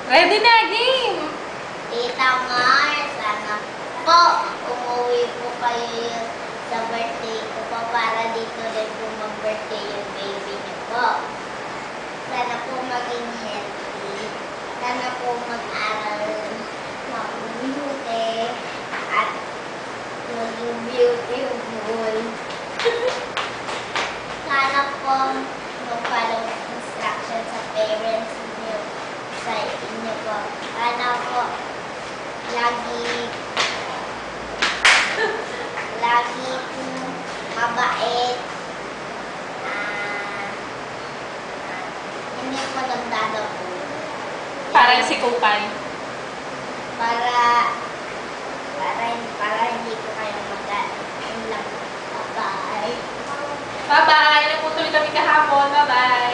Ready na, game! Tita Mar, sana po umuwi po kayo sa birthday ko po para dito rin po mag-birthday yung baby niyo po. Sana po maging healthy. Sana po mag-aral mabuti at maging beautiful. Sana po mag-follow instruction sa parents niyo sa inyo po. Sana po lagi mabait. Hindi po nagdadapo. Parang si Kupay. Para hindi ko kayo mag-alam. Bye-bye. Bye-bye! Naputuloy kami kahapon. Bye-bye!